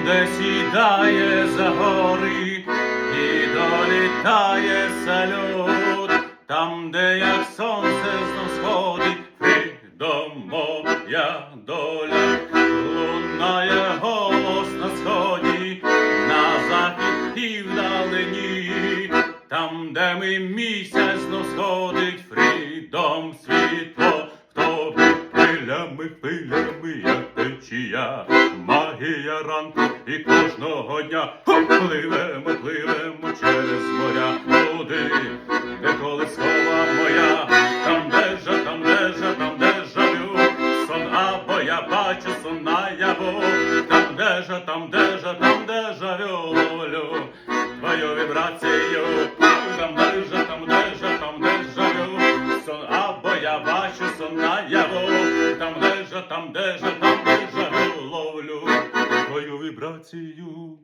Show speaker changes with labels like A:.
A: де сідає за гори і долітає салют, там, де як сонце знов сходить, прийдом моя доля, лунає голос на сході, на захід і вдалині, там, де ми місяць знов сходить, фрідом світло, хто хвилями, як течія, магія ранку і кожного дня. Пливемо через моря, туди, де колискова моя, там де жалю, сон або я бачу сон наяву, там де жалю, ловлю твою вібрацію, там де жалю, сон або я бачу сон наяву, там де жалю, ловлю твою вібрацію.